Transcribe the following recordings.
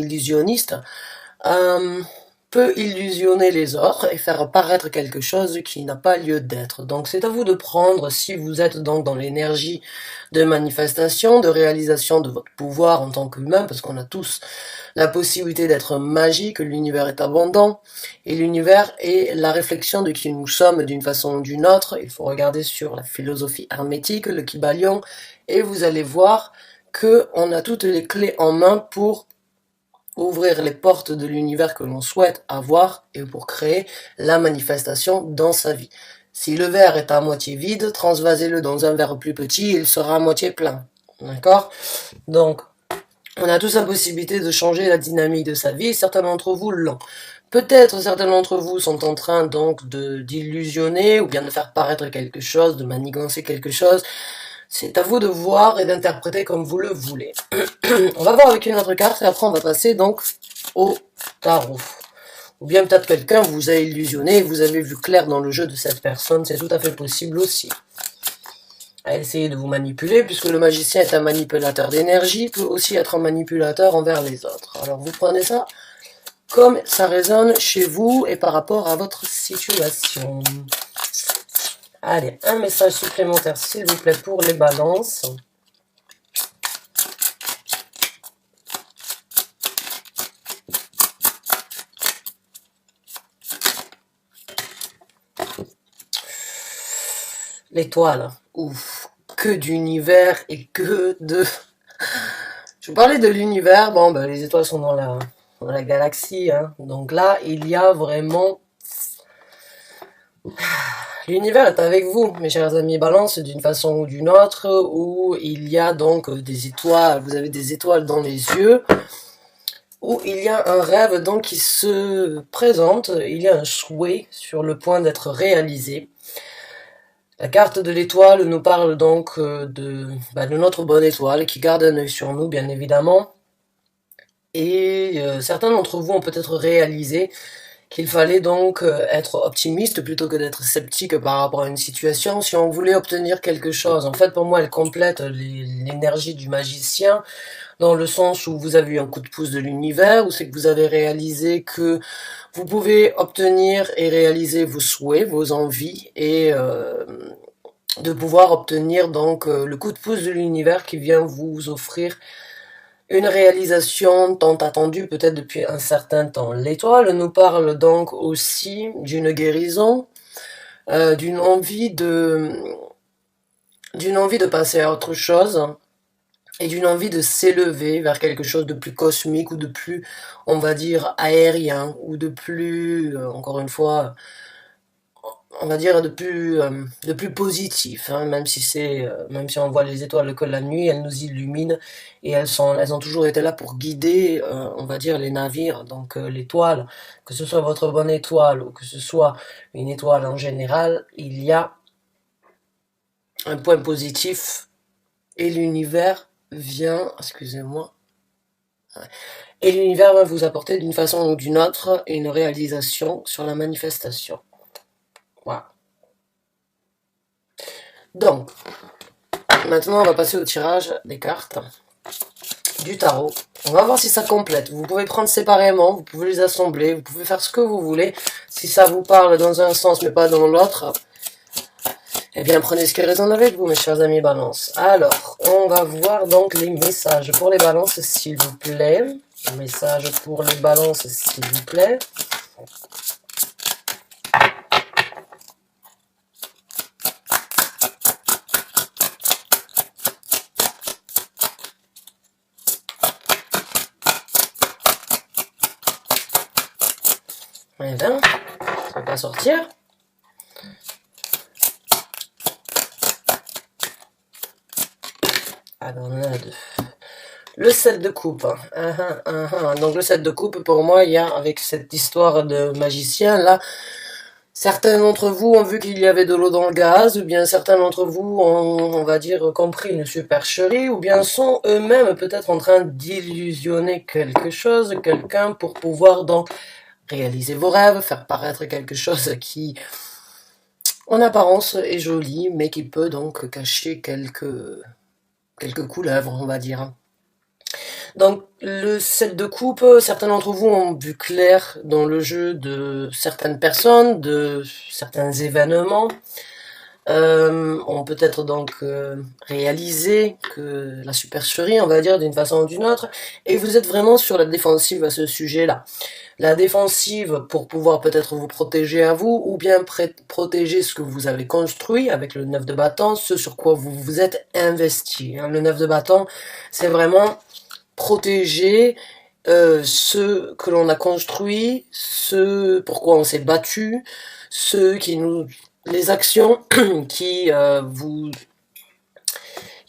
illusionniste, peut illusionner les autres et faire paraître quelque chose qui n'a pas lieu d'être. Donc c'est à vous de prendre, si vous êtes donc dans l'énergie de manifestation, de réalisation de votre pouvoir en tant qu'humain, parce qu'on a tous la possibilité d'être magique, l'univers est abondant, et l'univers est la réflexion de qui nous sommes d'une façon ou d'une autre. Il faut regarder sur la philosophie hermétique, le Kybalion, et vous allez voir que on a toutes les clés en main pour ouvrir les portes de l'univers que l'on souhaite avoir et pour créer la manifestation dans sa vie. Si le verre est à moitié vide, transvasez-le dans un verre plus petit, il sera à moitié plein. D'accord? Donc, on a tous la possibilité de changer la dynamique de sa vie, certains d'entre vous l'ont. Peut-être certains d'entre vous sont en train donc d'illusionner ou bien de faire paraître quelque chose, de manigancer quelque chose. C'est à vous de voir et d'interpréter comme vous le voulez. On va voir avec une autre carte et après on va passer donc au tarot. Ou bien peut-être quelqu'un vous a illusionné, vous avez vu clair dans le jeu de cette personne, c'est tout à fait possible aussi. À essayer de vous manipuler, puisque le magicien est un manipulateur d'énergie, peut aussi être un manipulateur envers les autres. Alors vous prenez ça comme ça résonne chez vous et par rapport à votre situation. Allez, un message supplémentaire s'il vous plaît pour les balances. L'étoile, ouf, que d'univers et que de... Je vous parlais de l'univers, bon, ben, les étoiles sont dans la galaxie, hein. Donc là, il y a vraiment... L'univers est avec vous, mes chers amis Balance, d'une façon ou d'une autre, où il y a donc des étoiles, vous avez des étoiles dans les yeux, où il y a un rêve donc qui se présente, il y a un souhait sur le point d'être réalisé. La carte de l'étoile nous parle donc de notre bonne étoile qui garde un œil sur nous, bien évidemment. Et certains d'entre vous ont peut-être réalisé qu'il fallait donc être optimiste plutôt que d'être sceptique par rapport à une situation si on voulait obtenir quelque chose. En fait, pour moi, elle complète l'énergie du magicien dans le sens où vous avez eu un coup de pouce de l'univers, où c'est que vous avez réalisé que vous pouvez obtenir et réaliser vos souhaits, vos envies, et de pouvoir obtenir donc le coup de pouce de l'univers qui vient vous offrir une réalisation tant attendue peut-être depuis un certain temps. L'étoile nous parle donc aussi d'une guérison, d'une envie de passer à autre chose et d'une envie de s'élever vers quelque chose de plus cosmique ou de plus, on va dire, aérien ou de plus, encore une fois, on va dire de plus positif, hein, même si on voit les étoiles que la nuit, elles nous illuminent et elles ont toujours été là pour guider, on va dire les navires. Donc l'étoile, que ce soit votre bonne étoile ou que ce soit une étoile en général, il y a un point positif et l'univers vient, excusez-moi, et l'univers va vous apporter d'une façon ou d'une autre une réalisation sur la manifestation. Voilà. Donc, maintenant on va passer au tirage des cartes du tarot. On va voir si ça complète. Vous pouvez prendre séparément, vous pouvez les assembler, vous pouvez faire ce que vous voulez. Si ça vous parle dans un sens mais pas dans l'autre, eh bien prenez ce qui résonne avec vous, mes chers amis Balance. Alors, on va voir donc les messages pour les balances, s'il vous plaît. Messages pour les balances, s'il vous plaît. Eh bien, ça va pas sortir. Alors, on a deux. Le 7 de coupe. Donc le 7 de coupe, pour moi, il y a avec cette histoire de magicien, là, certains d'entre vous ont vu qu'il y avait de l'eau dans le gaz, ou bien certains d'entre vous ont, on va dire, compris une supercherie, ou bien sont eux-mêmes peut-être en train d'illusionner quelque chose, quelqu'un, pour pouvoir donc réaliser vos rêves, faire paraître quelque chose qui, en apparence, est joli, mais qui peut donc cacher quelques couleuvres, on va dire. Donc, le 7 de coupe, certains d'entre vous ont vu clair dans le jeu de certaines personnes, de certains événements, ont peut-être donc réalisé que la supercherie, on va dire, d'une façon ou d'une autre, et vous êtes vraiment sur la défensive à ce sujet-là. La défensive pour pouvoir peut-être vous protéger à vous, ou bien protéger ce que vous avez construit avec le 9 de bâton, ce sur quoi vous vous êtes investi. Hein. Le 9 de bâton, c'est vraiment protéger ce que l'on a construit, ce pourquoi on s'est battu, ce qui nous, les actions qui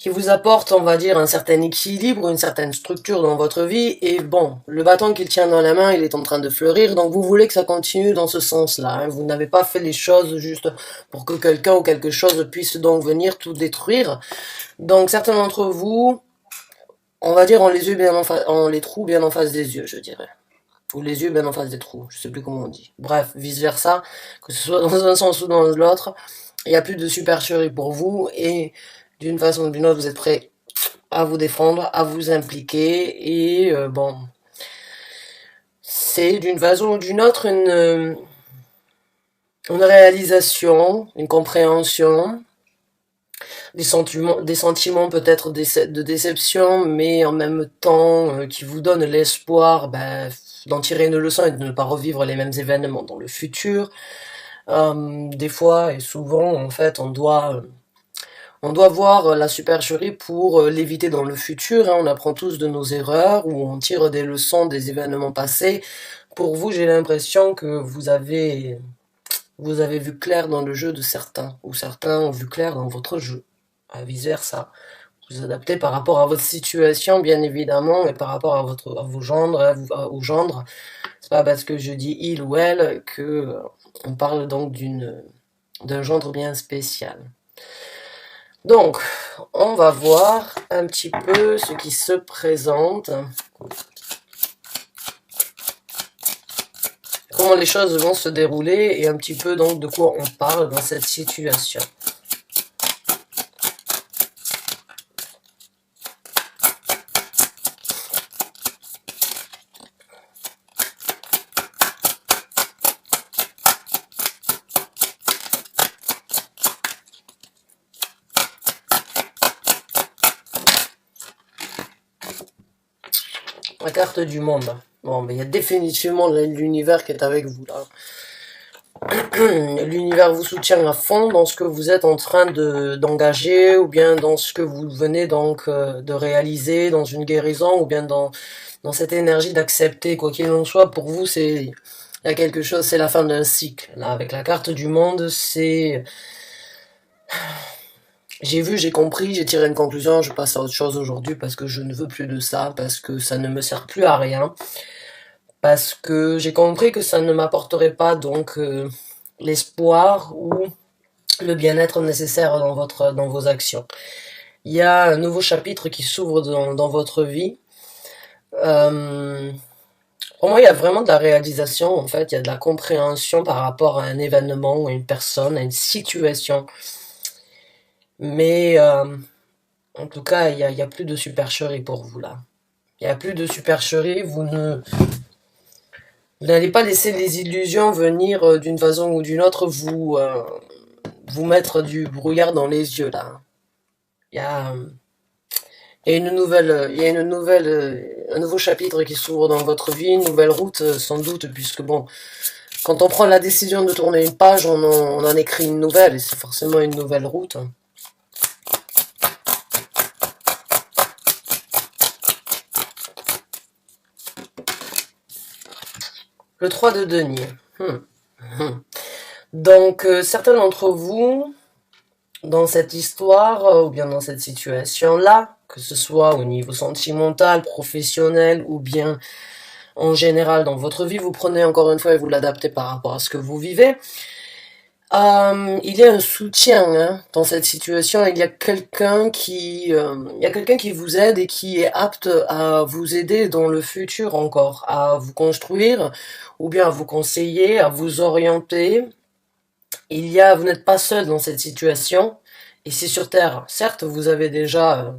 vous apportent, on va dire, un certain équilibre, une certaine structure dans votre vie. Et bon, le bâton qu'il tient dans la main, il est en train de fleurir, donc vous voulez que ça continue dans ce sens-là. Hein. Vous n'avez pas fait les choses juste pour que quelqu'un ou quelque chose puisse donc venir tout détruire. Donc certains d'entre vous, on va dire, ont les trous bien en face des yeux, je dirais. Ou les yeux bien en face des trous, je sais plus comment on dit. Bref, vice versa, que ce soit dans un sens ou dans l'autre, il n'y a plus de supercherie pour vous, et d'une façon ou d'une autre, vous êtes prêts à vous défendre, à vous impliquer, et bon, c'est d'une façon ou d'une autre une réalisation, une compréhension, des sentiments peut-être de déception, mais en même temps qui vous donnent l'espoir d'en tirer une leçon et de ne pas revivre les mêmes événements dans le futur. Des fois et souvent, en fait, on doit voir la supercherie pour l'éviter dans le futur. Hein. On apprend tous de nos erreurs ou on tire des leçons des événements passés. Pour vous, j'ai l'impression que vous avez vu clair dans le jeu de certains, ou certains ont vu clair dans votre jeu. Vice versa. Vous adaptez par rapport à votre situation, bien évidemment, et par rapport à vos gendres, aux gendres. C'est pas parce que je dis il ou elle que on parle donc d'un gendre bien spécial. Donc, on va voir un petit peu ce qui se présente. Comment les choses vont se dérouler et un petit peu donc de quoi on parle dans cette situation. La carte du monde. Bon, mais il y a définitivement l'univers qui est avec vous là. L'univers vous soutient à fond dans ce que vous êtes en train d'engager, ou bien dans ce que vous venez donc de réaliser, dans une guérison, ou bien dans cette énergie d'accepter, quoi qu'il en soit. Pour vous, il y a quelque chose, c'est la fin d'un cycle. Là, avec la carte du monde, c'est... J'ai vu, j'ai compris, j'ai tiré une conclusion, je passe à autre chose aujourd'hui parce que je ne veux plus de ça, parce que ça ne me sert plus à rien, parce que j'ai compris que ça ne m'apporterait pas donc l'espoir ou le bien-être nécessaire dans vos actions. Il y a un nouveau chapitre qui s'ouvre dans votre vie. Pour moi, il y a vraiment de la réalisation, en fait, il y a de la compréhension par rapport à un événement, à une personne, à une situation. Mais en tout cas, il y a plus de supercherie pour vous là. Il n'y a plus de supercherie, vous n'allez pas laisser les illusions venir d'une façon ou d'une autre vous mettre du brouillard dans les yeux là. Il y a, un nouveau chapitre qui s'ouvre dans votre vie, une nouvelle route sans doute, puisque bon, quand on prend la décision de tourner une page, on en écrit une nouvelle, et c'est forcément une nouvelle route. Le 3 de denier. Donc, certains d'entre vous, dans cette histoire, ou bien dans cette situation-là, que ce soit au niveau sentimental, professionnel, ou bien en général dans votre vie, vous prenez encore une fois et vous l'adaptez par rapport à ce que vous vivez. Il y a un soutien hein, dans cette situation. Il y a quelqu'un qui vous aide et qui est apte à vous aider dans le futur encore, à vous construire ou bien à vous conseiller, à vous orienter. Vous n'êtes pas seul dans cette situation et c'est sur Terre. Certes, vous avez déjà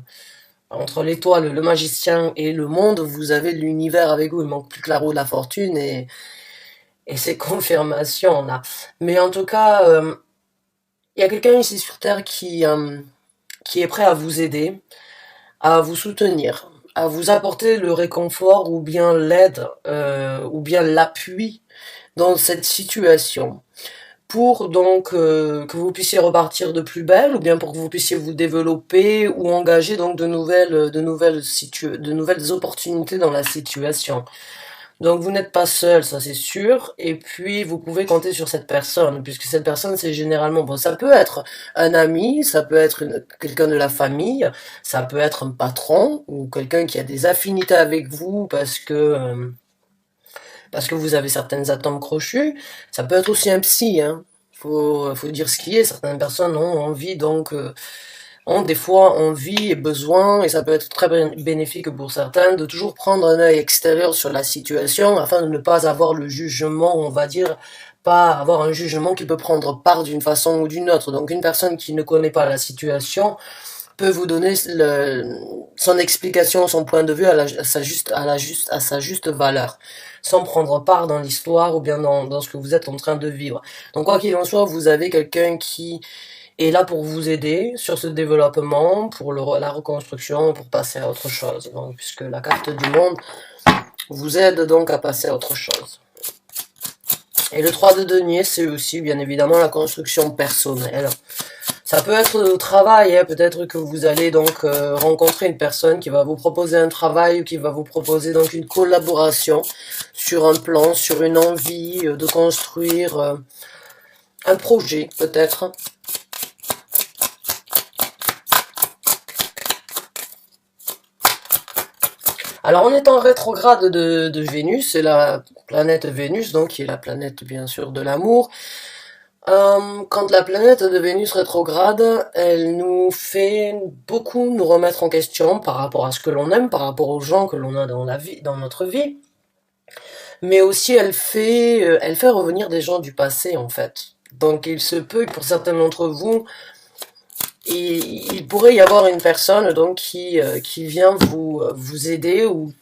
entre l'étoile, le magicien et le monde, vous avez l'univers avec vous. Il manque plus que la roue de la fortune et ces confirmations là. Mais en tout cas, il y a quelqu'un ici sur Terre qui est prêt à vous aider, à vous soutenir, à vous apporter le réconfort ou bien l'aide ou bien l'appui dans cette situation. Pour donc que vous puissiez repartir de plus belle, ou bien pour que vous puissiez vous développer ou engager donc de nouvelles opportunités dans la situation. Donc vous n'êtes pas seul, ça c'est sûr, et puis vous pouvez compter sur cette personne, puisque cette personne c'est généralement, bon, ça peut être un ami, ça peut être quelqu'un de la famille, ça peut être un patron ou quelqu'un qui a des affinités avec vous parce que vous avez certaines atomes crochus. Ça peut être aussi un psy, hein. Faut dire ce qui est. Certaines personnes ont envie, donc, ont des fois envie et besoin, et ça peut être très bénéfique pour certains, de toujours prendre un œil extérieur sur la situation, afin de ne pas avoir le jugement, on va dire, pas avoir un jugement qui peut prendre part d'une façon ou d'une autre. Donc une personne qui ne connaît pas la situation peut vous donner son explication, son point de vue à sa juste valeur, sans prendre part dans l'histoire ou bien dans ce que vous êtes en train de vivre. Donc quoi qu'il en soit, vous avez quelqu'un qui est là pour vous aider sur ce développement, pour la reconstruction, pour passer à autre chose. Donc, puisque la carte du monde vous aide donc à passer à autre chose. Et le 3 de denier, c'est aussi bien évidemment la construction personnelle. Ça peut être au travail, hein. Peut-être que vous allez donc rencontrer une personne qui va vous proposer un travail ou qui va vous proposer donc une collaboration sur un plan, sur une envie de construire un projet peut-être. Alors on est en rétrograde de Vénus, c'est la planète Vénus, donc qui est la planète bien sûr de l'amour. Quand la planète de Vénus rétrograde, elle nous fait beaucoup nous remettre en question par rapport à ce que l'on aime, par rapport aux gens que l'on a dans la vie, dans notre vie. Mais aussi elle fait revenir des gens du passé en fait. Donc il se peut que pour certains d'entre vous, il pourrait y avoir une personne donc qui vient vous aider ou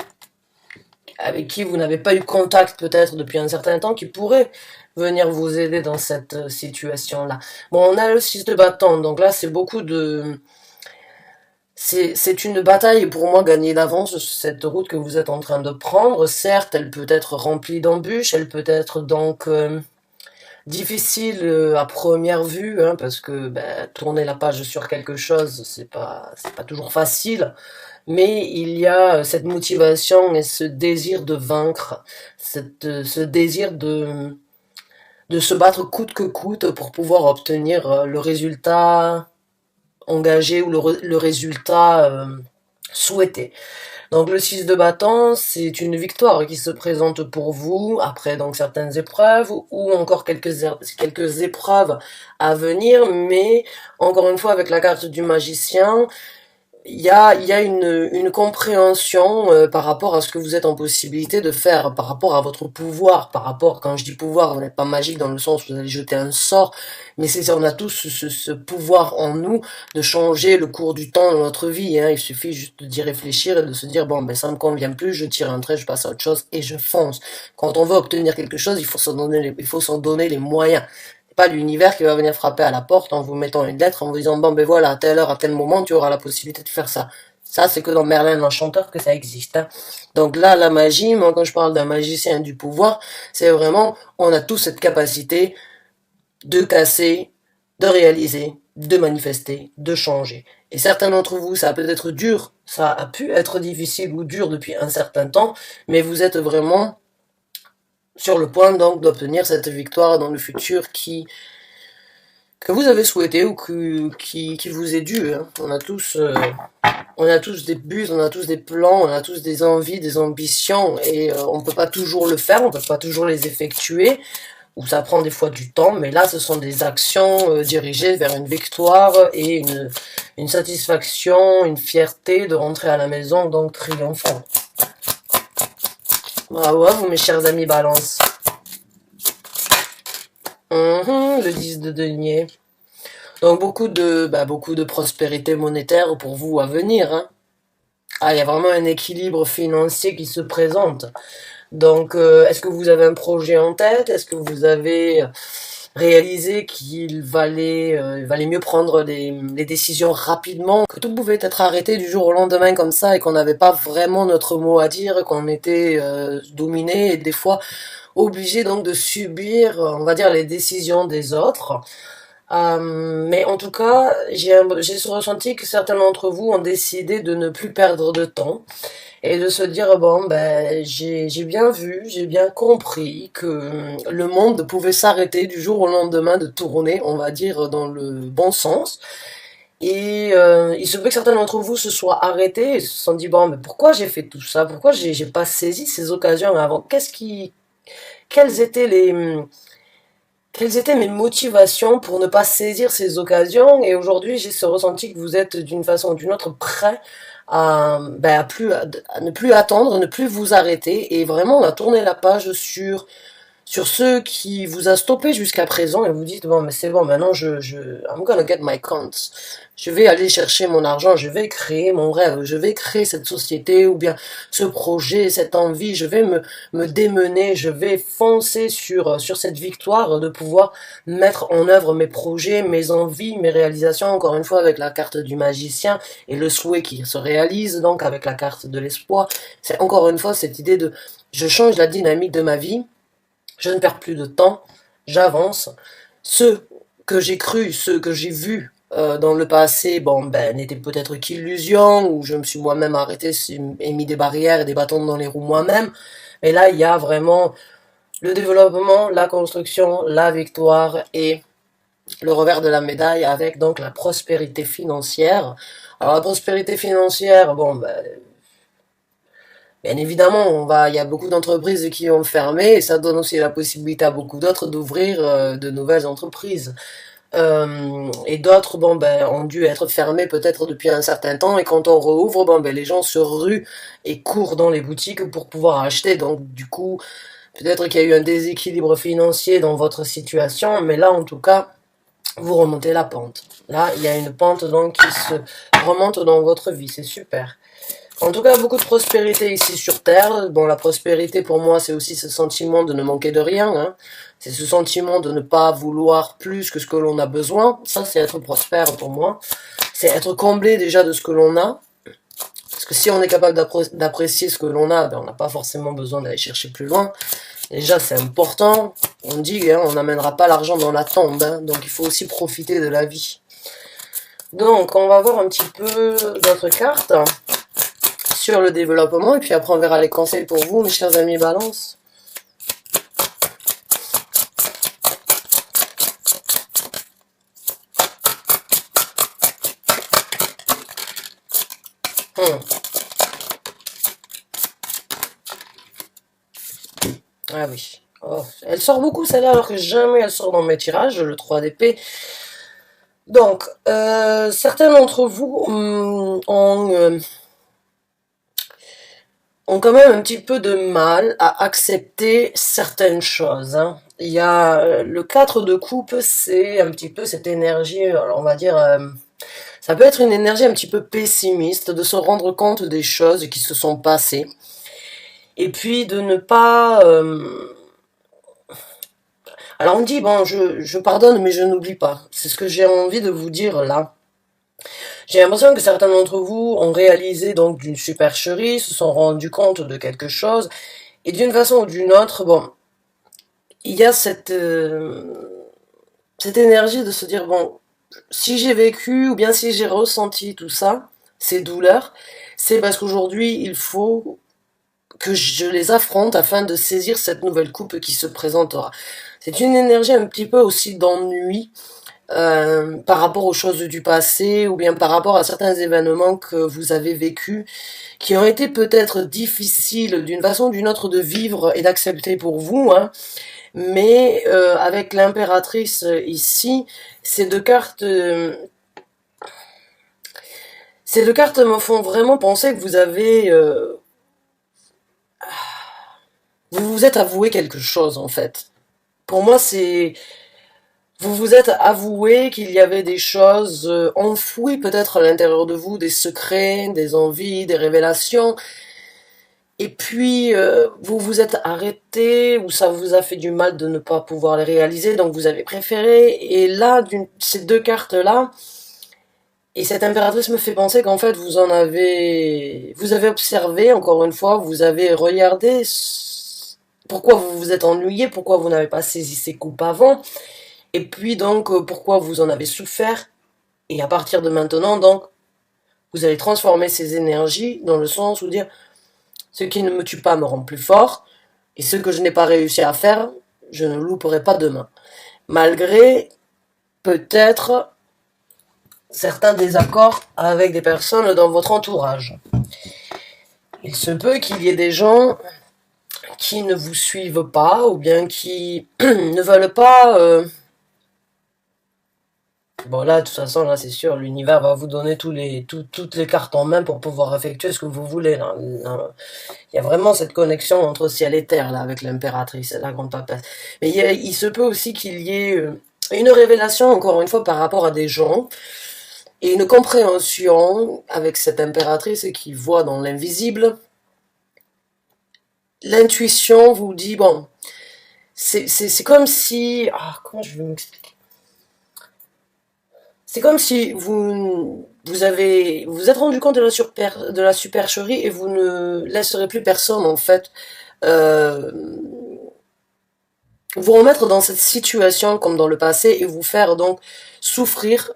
avec qui vous n'avez pas eu contact peut-être depuis un certain temps, qui pourrait venir vous aider dans cette situation-là. Bon, on a le 6 de bâton, donc là c'est beaucoup de... C'est une bataille pour moi gagnée d'avance, cette route que vous êtes en train de prendre. Certes, elle peut être remplie d'embûches, elle peut être donc difficile à première vue, hein, parce que ben, tourner la page sur quelque chose, c'est pas toujours facile. Mais il y a cette motivation et ce désir de vaincre, ce désir de se battre coûte que coûte pour pouvoir obtenir le résultat engagé ou le résultat souhaité. Donc le 6 de bâton, c'est une victoire qui se présente pour vous après donc certaines épreuves ou encore quelques épreuves à venir, mais encore une fois avec la carte du magicien, il y a une compréhension par rapport à ce que vous êtes en possibilité de faire, par rapport à votre pouvoir, par rapport, quand je dis pouvoir, vous n'êtes pas magique dans le sens où vous allez jeter un sort, mais c'est ça, on a tous ce pouvoir en nous de changer le cours du temps dans notre vie, hein. Il suffit juste d'y réfléchir et de se dire, bon, ben ça me convient plus, je tire un trait, je passe à autre chose et je fonce. Quand on veut obtenir quelque chose, il faut s'en donner les moyens. Pas l'univers qui va venir frapper à la porte en vous mettant une lettre, en vous disant, bon ben voilà, à telle heure, à tel moment, tu auras la possibilité de faire ça. Ça, c'est que dans Merlin l'Enchanteur que ça existe, hein. Donc là, la magie, moi quand je parle d'un magicien du pouvoir, c'est vraiment, on a tous cette capacité de casser, de réaliser, de manifester, de changer. Et certains d'entre vous, ça a peut-être dur, ça a pu être difficile ou dur depuis un certain temps, mais vous êtes vraiment sur le point donc d'obtenir cette victoire dans le futur que vous avez souhaité ou qui vous est due, hein. On a tous des buts, on a tous des plans, on a tous des envies, des ambitions, et on peut pas toujours le faire, on peut pas toujours les effectuer, ou ça prend des fois du temps, mais là ce sont des actions dirigées vers une victoire et une satisfaction, une fierté de rentrer à la maison donc triomphant. Bravo à vous mes chers amis Balance. Le 10 de denier. Donc beaucoup de prospérité monétaire pour vous à venir, hein. Ah, il y a vraiment un équilibre financier qui se présente. Donc, est-ce que vous avez un projet en tête? Est-ce que vous avez réalisé il valait mieux prendre les décisions rapidement, que tout pouvait être arrêté du jour au lendemain comme ça et qu'on n'avait pas vraiment notre mot à dire, qu'on était dominé et des fois obligé donc de subir, on va dire, les décisions des autres. Mais en tout cas, j'ai ce ressenti que certains d'entre vous ont décidé de ne plus perdre de temps et de se dire bon ben j'ai bien vu, j'ai bien compris que le monde pouvait s'arrêter du jour au lendemain de tourner, on va dire dans le bon sens. Et il se peut que certains d'entre vous se soient arrêtés et se sont dit bon mais pourquoi j'ai fait tout ça, pourquoi j'ai pas saisi ces occasions avant, quelles étaient quelles étaient mes motivations pour ne pas saisir ces occasions? Et aujourd'hui, j'ai ce ressenti que vous êtes d'une façon ou d'une autre prêt à ne plus attendre, ne plus vous arrêter et vraiment à tourner la page sur ceux qui vous a stoppé jusqu'à présent et vous dites bon mais c'est bon maintenant I'm gonna get my coins, je vais aller chercher mon argent, je vais créer mon rêve, je vais créer cette société ou bien ce projet, cette envie, je vais me démener, je vais foncer sur cette victoire de pouvoir mettre en œuvre mes projets, mes envies, mes réalisations, encore une fois avec la carte du magicien et le souhait qui se réalise donc avec la carte de l'espoir. C'est encore une fois cette idée de je change la dynamique de ma vie, je ne perds plus de temps, j'avance. Ce que j'ai cru, ce que j'ai vu dans le passé, bon, ben, n'était peut-être qu'illusion, ou je me suis moi-même arrêté et mis des barrières et des bâtons dans les roues moi-même. Mais là, il y a vraiment le développement, la construction, la victoire et le revers de la médaille avec donc la prospérité financière. Alors la prospérité financière, bon, ben, bien évidemment, il y a beaucoup d'entreprises qui ont fermé et ça donne aussi la possibilité à beaucoup d'autres d'ouvrir de nouvelles entreprises. Et d'autres, bon, ben, ont dû être fermées peut-être depuis un certain temps et quand on rouvre, bon, ben, les gens se ruent et courent dans les boutiques pour pouvoir acheter. Donc, du coup, peut-être qu'il y a eu un déséquilibre financier dans votre situation, mais là, en tout cas, vous remontez la pente. Là, il y a une pente donc qui se remonte dans votre vie, c'est super. En tout cas, beaucoup de prospérité ici sur Terre. Bon, la prospérité pour moi, c'est aussi ce sentiment de ne manquer de rien. Hein. C'est ce sentiment de ne pas vouloir plus que ce que l'on a besoin. Ça, c'est être prospère pour moi. C'est être comblé déjà de ce que l'on a. Parce que si on est capable d'apprécier ce que l'on a, ben, on n'a pas forcément besoin d'aller chercher plus loin. Déjà, c'est important. On dit, hein, on n'amènera pas l'argent dans la tombe. Hein, donc, il faut aussi profiter de la vie. Donc, on va voir un petit peu d'autres cartes sur le développement, et puis après on verra les conseils pour vous, mes chers amis Balance. Ah oui. Oh, elle sort beaucoup celle-là, alors que jamais elle sort dans mes tirages, le 3 d'épée. Donc, certains d'entre vous ont quand même un petit peu de mal à accepter certaines choses. Hein. Il y a le 4 de coupe, c'est un petit peu cette énergie, alors on va dire, ça peut être une énergie un petit peu pessimiste, de se rendre compte des choses qui se sont passées. Et puis de ne pas... Alors on dit, bon, je pardonne, mais je n'oublie pas. C'est ce que j'ai envie de vous dire là. J'ai l'impression que certains d'entre vous ont réalisé donc d'une supercherie, se sont rendus compte de quelque chose, et d'une façon ou d'une autre, bon, il y a cette énergie de se dire, bon, si j'ai vécu, ou bien si j'ai ressenti tout ça, ces douleurs, c'est parce qu'aujourd'hui, il faut que je les affronte afin de saisir cette nouvelle coupe qui se présentera. C'est une énergie un petit peu aussi d'ennui, par rapport aux choses du passé ou bien par rapport à certains événements que vous avez vécus qui ont été peut-être difficiles d'une façon ou d'une autre de vivre et d'accepter pour vous, hein. Mais avec l'impératrice ici, ces deux cartes me font vraiment penser que vous vous êtes avoué quelque chose en fait. Pour moi, Vous vous êtes avoué qu'il y avait des choses enfouies peut-être à l'intérieur de vous, des secrets, des envies, des révélations. Et puis, vous vous êtes arrêté, ou ça vous a fait du mal de ne pas pouvoir les réaliser, donc vous avez préféré. Et là, ces deux cartes-là, et cette impératrice me fait penser qu'en fait, vous avez observé, encore une fois, vous avez regardé pourquoi vous vous êtes ennuyé, pourquoi vous n'avez pas saisi ces coupes avant, et puis donc, pourquoi vous en avez souffert. Et à partir de maintenant, donc, vous allez transformer ces énergies dans le sens où dire, ce qui ne me tue pas me rend plus fort, et ce que je n'ai pas réussi à faire, je ne louperai pas demain. Malgré, peut-être, certains désaccords avec des personnes dans votre entourage. Il se peut qu'il y ait des gens qui ne vous suivent pas, ou bien qui ne veulent pas... Bon là, de toute façon, là c'est sûr, l'univers va vous donner toutes les cartes en main pour pouvoir effectuer ce que vous voulez. Là. Il y a vraiment cette connexion entre ciel et terre, là, avec l'impératrice, la grande papesse. Mais il se peut aussi qu'il y ait une révélation, encore une fois, par rapport à des gens, et une compréhension avec cette impératrice qui voit dans l'invisible. L'intuition vous dit, bon, c'est comme si... Ah, comment je vais m'expliquer? C'est comme si vous êtes rendu compte de la supercherie et vous ne laisserez plus personne, en fait, euh, vous remettre dans cette situation comme dans le passé et vous faire donc souffrir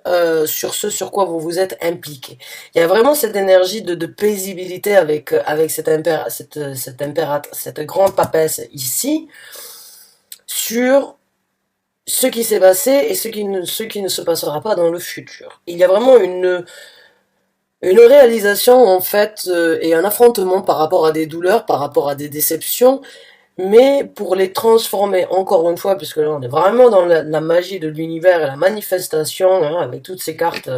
sur ce sur quoi vous vous êtes impliqué. Il y a vraiment cette énergie de paisibilité avec cette grande papesse ici sur ce qui s'est passé et ce qui ne se passera pas dans le futur. Il y a vraiment une réalisation en fait et un affrontement par rapport à des douleurs, par rapport à des déceptions, mais pour les transformer encore une fois, puisque là on est vraiment dans la magie de l'univers et la manifestation, hein, avec toutes ces cartes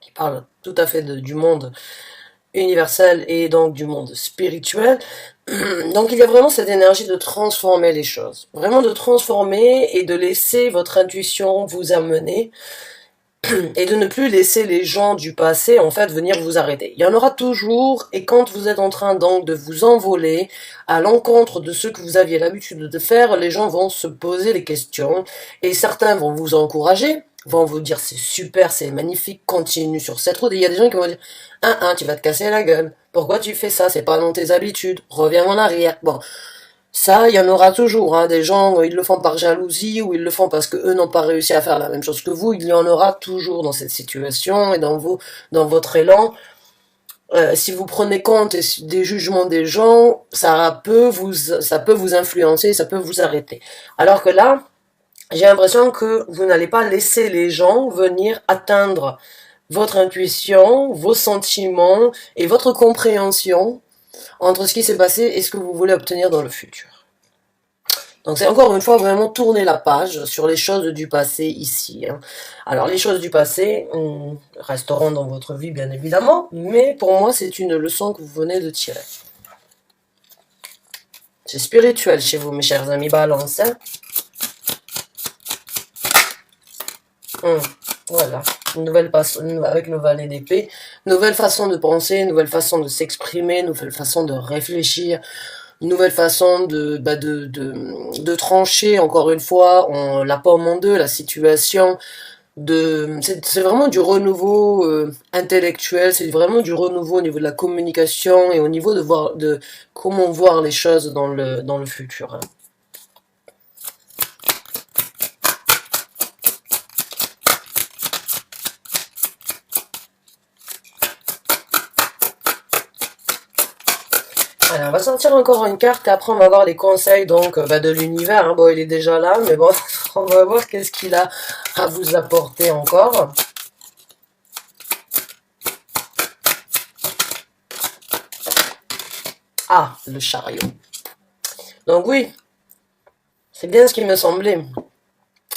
qui parlent tout à fait du monde universel et donc du monde spirituel. Donc il y a vraiment cette énergie de transformer les choses, vraiment de transformer et de laisser votre intuition vous amener et de ne plus laisser les gens du passé en fait venir vous arrêter. Il y en aura toujours, et quand vous êtes en train donc de vous envoler à l'encontre de ce que vous aviez l'habitude de faire, les gens vont se poser des questions et certains vont vous encourager, vont vous dire c'est super, c'est magnifique, continue sur cette route. Et il y a des gens qui vont dire tu vas te casser la gueule, pourquoi tu fais ça, c'est pas dans tes habitudes, reviens en arrière. Bon, ça, il y en aura toujours, hein, des gens, ils le font par jalousie, ou ils le font parce que eux n'ont pas réussi à faire la même chose que vous, il y en aura toujours dans cette situation, et dans votre élan. Si vous prenez compte des jugements des gens, ça peut vous influencer, ça peut vous arrêter. Alors que là, j'ai l'impression que vous n'allez pas laisser les gens venir atteindre votre intuition, vos sentiments et votre compréhension entre ce qui s'est passé et ce que vous voulez obtenir dans le futur. Donc c'est encore une fois vraiment tourner la page sur les choses du passé ici. Hein. Alors les choses du passé resteront dans votre vie bien évidemment, mais pour moi c'est une leçon que vous venez de tirer. C'est spirituel chez vous mes chers amis Balance. Hein. Voilà, une nouvelle façon, avec le valet d'épée, nouvelle façon de penser, nouvelle façon de s'exprimer, nouvelle façon de réfléchir, une nouvelle façon de trancher, encore une fois, la pomme en deux, la situation, c'est vraiment du renouveau intellectuel, c'est vraiment du renouveau au niveau de la communication et au niveau de comment voir les choses dans le futur. Hein. Alors, on va sortir encore une carte et après on va voir les conseils donc de l'univers. Hein. Bon, il est déjà là, mais bon, on va voir qu'est-ce qu'il a à vous apporter encore. Ah, le chariot. Donc oui, c'est bien ce qui me semblait.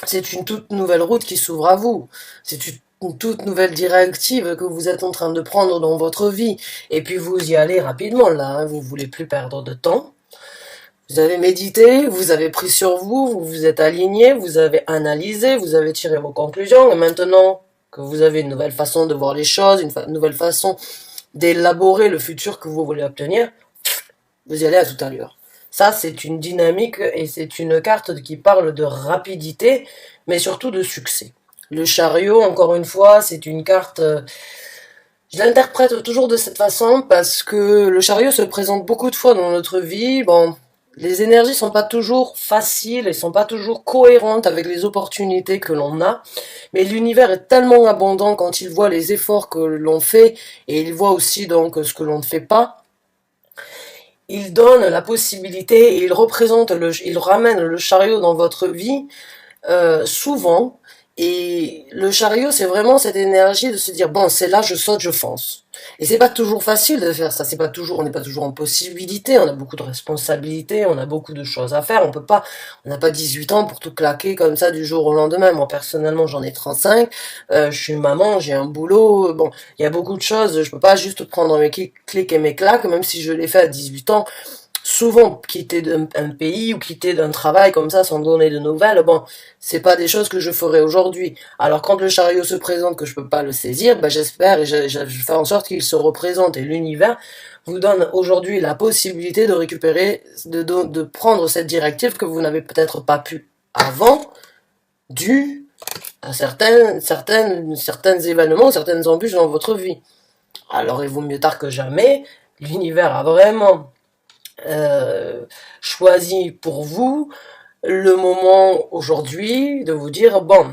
C'est une toute nouvelle route qui s'ouvre à vous. C'est une toute nouvelle directive que vous êtes en train de prendre dans votre vie. Et puis vous y allez rapidement là, hein. Vous voulez plus perdre de temps. Vous avez médité, vous avez pris sur vous, vous vous êtes aligné, vous avez analysé, vous avez tiré vos conclusions, et maintenant que vous avez une nouvelle façon de voir les choses, une nouvelle façon d'élaborer le futur que vous voulez obtenir, vous y allez à toute allure. Ça, c'est une dynamique et c'est une carte qui parle de rapidité, mais surtout de succès. Le chariot, encore une fois, c'est une carte... je l'interprète toujours de cette façon parce que le chariot se présente beaucoup de fois dans notre vie. Bon, les énergies sont pas toujours faciles et sont pas toujours cohérentes avec les opportunités que l'on a. Mais l'univers est tellement abondant quand il voit les efforts que l'on fait et il voit aussi donc ce que l'on ne fait pas. Il donne la possibilité et il ramène le chariot dans votre vie souvent. Et le chariot, c'est vraiment cette énergie de se dire, bon, c'est là, je saute, je fonce. Et c'est pas toujours facile de faire ça, c'est pas toujours, on n'est pas toujours en possibilité, on a beaucoup de responsabilités, on a beaucoup de choses à faire, on n'a pas 18 ans pour tout claquer comme ça du jour au lendemain. Moi, personnellement, j'en ai 35, je suis maman, j'ai un boulot, bon, il y a beaucoup de choses, je peux pas juste prendre mes clics et mes claques, même si je l'ai fait à 18 ans, souvent quitter un pays ou quitter d'un travail comme ça sans donner de nouvelles, bon, c'est pas des choses que je ferai aujourd'hui. Alors quand le chariot se présente que je peux pas le saisir, ben j'espère et je fais en sorte qu'il se représente et l'univers vous donne aujourd'hui la possibilité de récupérer, de prendre cette directive que vous n'avez peut-être pas pu avant, dû à certains événements, certaines embûches dans votre vie. Alors il vaut mieux tard que jamais, l'univers a vraiment choisi pour vous le moment aujourd'hui de vous dire, bon,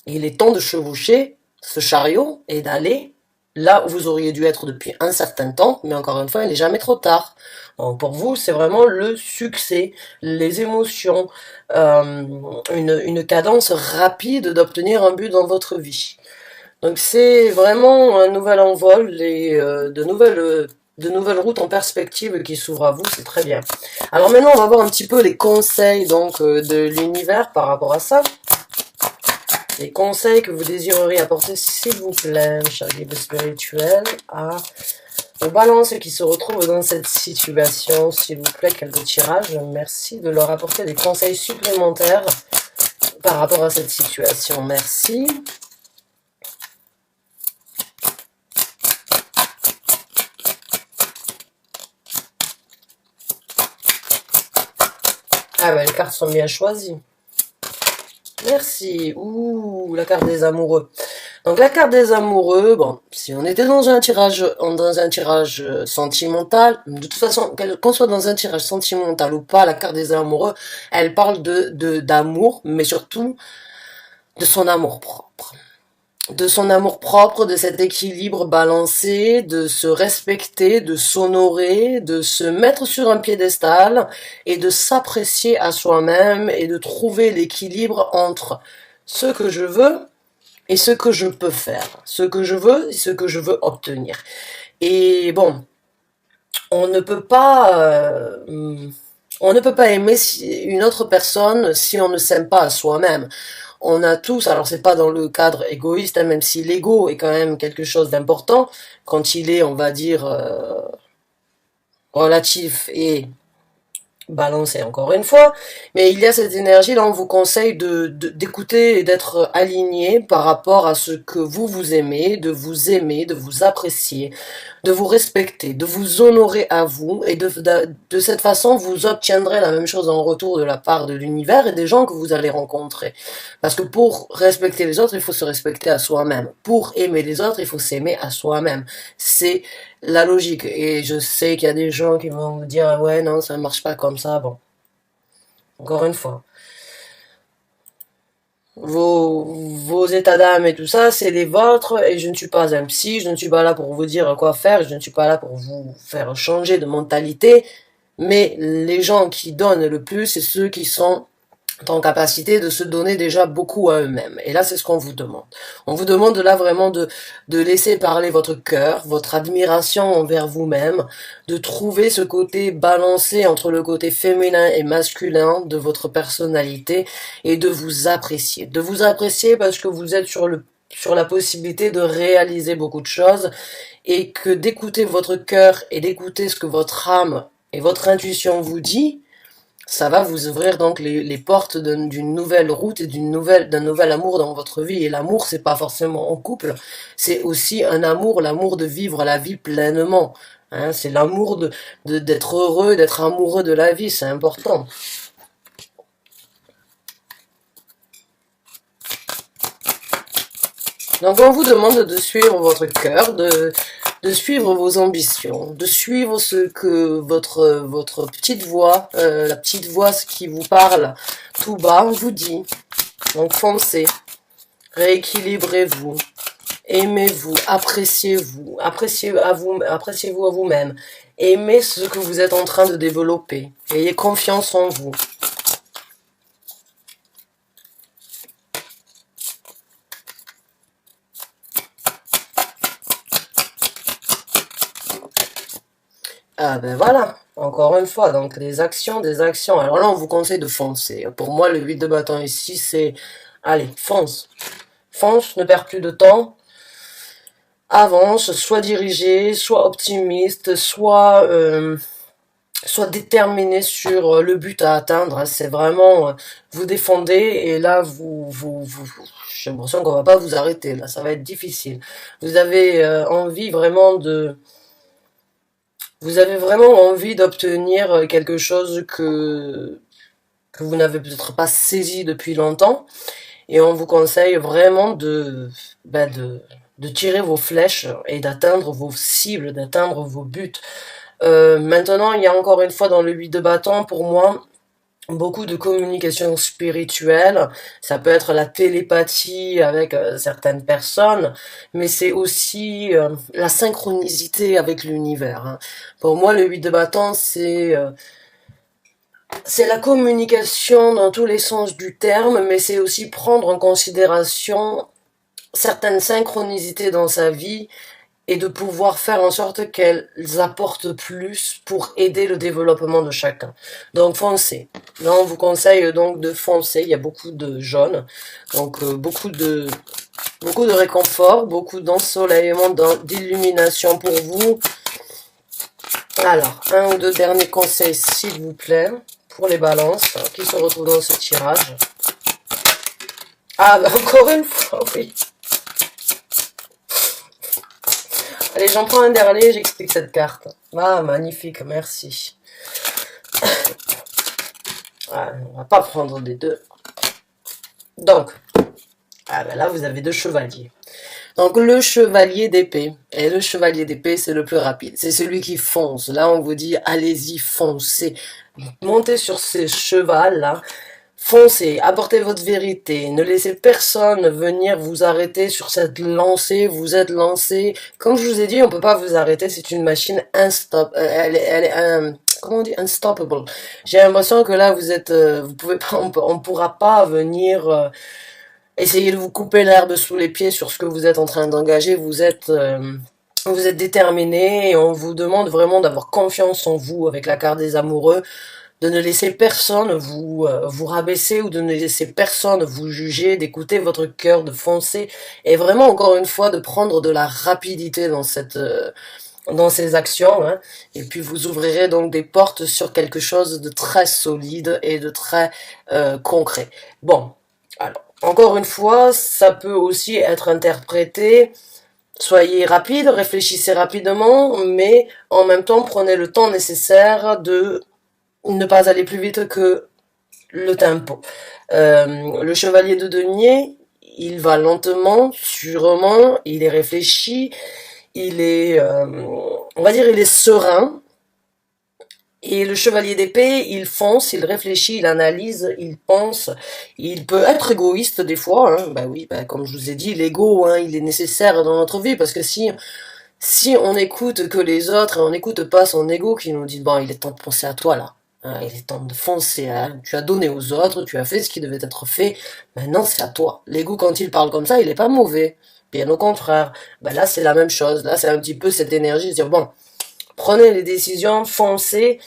il est temps de chevaucher ce chariot et d'aller là où vous auriez dû être depuis un certain temps, mais encore une fois, il n'est jamais trop tard. Donc pour vous, c'est vraiment le succès, les émotions, une cadence rapide d'obtenir un but dans votre vie. Donc c'est vraiment un nouvel envol et de nouvelles routes en perspective qui s'ouvrent à vous, c'est très bien. Alors maintenant, on va voir un petit peu les conseils donc de l'univers par rapport à ça. Les conseils que vous désireriez apporter, s'il vous plaît, cher guide spirituel, aux balances qui se retrouvent dans cette situation, s'il vous plaît, quelques tirages. Merci de leur apporter des conseils supplémentaires par rapport à cette situation. Merci. Ah ben, les cartes sont bien choisies. Merci. Ouh, la carte des amoureux. Donc la carte des amoureux, bon, si on était dans un tirage sentimental, de toute façon, qu'on soit dans un tirage sentimental ou pas, la carte des amoureux, elle parle d'amour, mais surtout de son amour propre. De son amour propre, de cet équilibre balancé, de se respecter, de s'honorer, de se mettre sur un piédestal et de s'apprécier à soi-même et de trouver l'équilibre entre ce que je veux et ce que je peux faire, ce que je veux et ce que je veux obtenir. Et bon, on ne peut pas aimer une autre personne si on ne s'aime pas à soi-même. On a tous, alors c'est pas dans le cadre égoïste, hein, même si l'ego est quand même quelque chose d'important, quand il est, on va dire, relatif et balancé encore une fois, mais il y a cette énergie là, on vous conseille d'écouter et d'être aligné par rapport à ce que vous aimez, de vous apprécier, de vous respecter, de vous honorer à vous, et de cette façon, vous obtiendrez la même chose en retour de la part de l'univers et des gens que vous allez rencontrer. Parce que pour respecter les autres, il faut se respecter à soi-même. Pour aimer les autres, il faut s'aimer à soi-même. C'est la logique. Et je sais qu'il y a des gens qui vont vous dire, ouais, non, ça ne marche pas comme ça. Bon. Encore une fois. Vos états d'âme et tout ça, c'est les vôtres, et je ne suis pas un psy, je ne suis pas là pour vous dire quoi faire, je ne suis pas là pour vous faire changer de mentalité, mais les gens qui donnent le plus, c'est ceux qui sont en capacité de se donner déjà beaucoup à eux-mêmes. Et là, c'est ce qu'on vous demande. On vous demande là vraiment de laisser parler votre cœur, votre admiration envers vous-même, de trouver ce côté balancé entre le côté féminin et masculin de votre personnalité et de vous apprécier. De vous apprécier parce que vous êtes sur la possibilité de réaliser beaucoup de choses et que d'écouter votre cœur et d'écouter ce que votre âme et votre intuition vous dit, ça va vous ouvrir donc les portes d'une nouvelle route et d'un nouvel amour dans votre vie. Et l'amour, c'est pas forcément en couple, c'est aussi un amour, l'amour de vivre la vie pleinement. Hein, c'est l'amour d'être heureux, d'être amoureux de la vie, c'est important. Donc on vous demande de suivre votre cœur, de suivre vos ambitions, de suivre ce que votre petite voix, la petite voix qui vous parle tout bas vous dit. Donc foncez, rééquilibrez-vous, aimez-vous, appréciez-vous, appréciez-vous à vous-même, aimez ce que vous êtes en train de développer, ayez confiance en vous. Ah ben voilà, encore une fois, donc des actions, des actions. Alors là, on vous conseille de foncer. Pour moi, le 8 de bâton ici, c'est... Allez, fonce. Fonce, ne perds plus de temps. Avance, sois dirigé, sois optimiste, sois déterminé sur le but à atteindre. C'est vraiment... vous défendez et là, j'ai l'impression qu'on va pas vous arrêter. Là, ça va être difficile. Vous avez envie vraiment de... Vous avez vraiment envie d'obtenir quelque chose que vous n'avez peut-être pas saisi depuis longtemps. Et on vous conseille vraiment de tirer vos flèches et d'atteindre vos cibles, d'atteindre vos buts. Maintenant, il y a encore une fois dans le 8 de bâton, pour moi, beaucoup de communication spirituelle. Ça peut être la télépathie avec certaines personnes, mais c'est aussi la synchronicité avec l'univers. Hein. Pour moi, le 8 de bâton, c'est la communication dans tous les sens du terme, mais c'est aussi prendre en considération certaines synchronicités dans sa vie et de pouvoir faire en sorte qu'elles apportent plus pour aider le développement de chacun. Donc foncez. Là, on vous conseille donc de foncer. Il y a beaucoup de jaune, donc beaucoup de réconfort, beaucoup d'ensoleillement, d'illumination pour vous. Alors, un ou deux derniers conseils, s'il vous plaît, pour les balances qui se retrouvent dans ce tirage. Ah, bah, encore une fois, oui. Allez, j'en prends un dernier, j'explique cette carte. Ah, magnifique, merci. Ah, on va pas prendre des deux. Donc, ah ben là, vous avez deux chevaliers. Donc, le chevalier d'épée. Et le chevalier d'épée, c'est le plus rapide. C'est celui qui fonce. Là, on vous dit, allez-y, foncez. Montez sur ces chevals-là. Foncez, apportez votre vérité, ne laissez personne venir vous arrêter sur cette lancée, vous êtes lancé. Comme je vous ai dit, on peut pas vous arrêter, c'est une machine elle est comment on dit, unstoppable. J'ai l'impression que là, vous êtes, vous pouvez pas, on pourra pas venir essayer de vous couper l'herbe sous les pieds sur ce que vous êtes en train d'engager. Vous êtes déterminé et on vous demande vraiment d'avoir confiance en vous avec la carte des amoureux, de ne laisser personne vous rabaisser ou de ne laisser personne vous juger, d'écouter votre cœur, de foncer et vraiment encore une fois de prendre de la rapidité dans ces actions, hein, et puis vous ouvrirez donc des portes sur quelque chose de très solide et de très concret. Bon, alors encore une fois, ça peut aussi être interprété. Soyez rapide, réfléchissez rapidement, mais en même temps prenez le temps nécessaire de ne pas aller plus vite que le tempo. Le chevalier de denier, il va lentement, sûrement, il est réfléchi, il est, on va dire, il est serein. Et le chevalier d'épée, il fonce, il réfléchit, il analyse, il pense, il peut être égoïste des fois, hein. Bah oui, bah comme je vous ai dit, l'ego, hein, il est nécessaire dans notre vie, parce que si on écoute que les autres et on n'écoute pas son ego qui nous dit bon, il est temps de penser à toi là. Hein, il est temps de foncer, hein. Tu as donné aux autres, tu as fait ce qui devait être fait, maintenant c'est à toi. L'ego quand il parle comme ça, il est pas mauvais. Bien au contraire. Ben là c'est la même chose, là c'est un petit peu cette énergie de dire bon, prenez les décisions, foncez,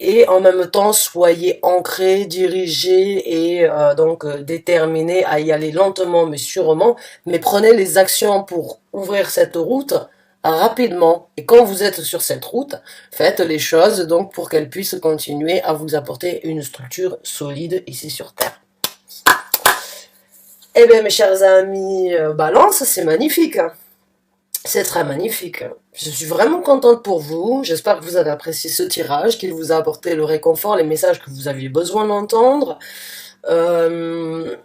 et en même temps soyez ancrés, dirigés et donc déterminés à y aller lentement mais sûrement, mais prenez les actions pour ouvrir cette route rapidement. Et quand vous êtes sur cette route, faites les choses donc pour qu'elles puissent continuer à vous apporter une structure solide ici sur Terre. Eh bien, mes chers amis, Balance, c'est magnifique, hein. C'est très magnifique. Je suis vraiment contente pour vous. J'espère que vous avez apprécié ce tirage, qu'il vous a apporté le réconfort, les messages que vous aviez besoin d'entendre. Euh,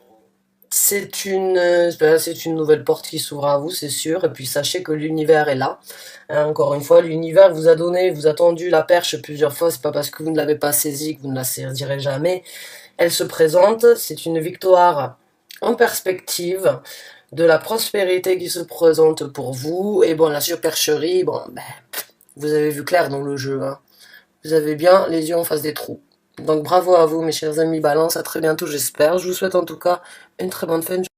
c'est une nouvelle porte qui s'ouvre à vous, c'est sûr. Et puis sachez que l'univers est là. Hein, encore une fois, l'univers vous a donné, vous a tendu la perche plusieurs fois. C'est pas parce que vous ne l'avez pas saisie que vous ne la saisirez jamais. Elle se présente. C'est une victoire en perspective, de la prospérité qui se présente pour vous. Et bon, la supercherie, bon, ben, vous avez vu clair dans le jeu, hein. Vous avez bien les yeux en face des trous. Donc bravo à vous, mes chers amis Balance. À très bientôt, j'espère. Je vous souhaite en tout cas une très bonne fin de journée.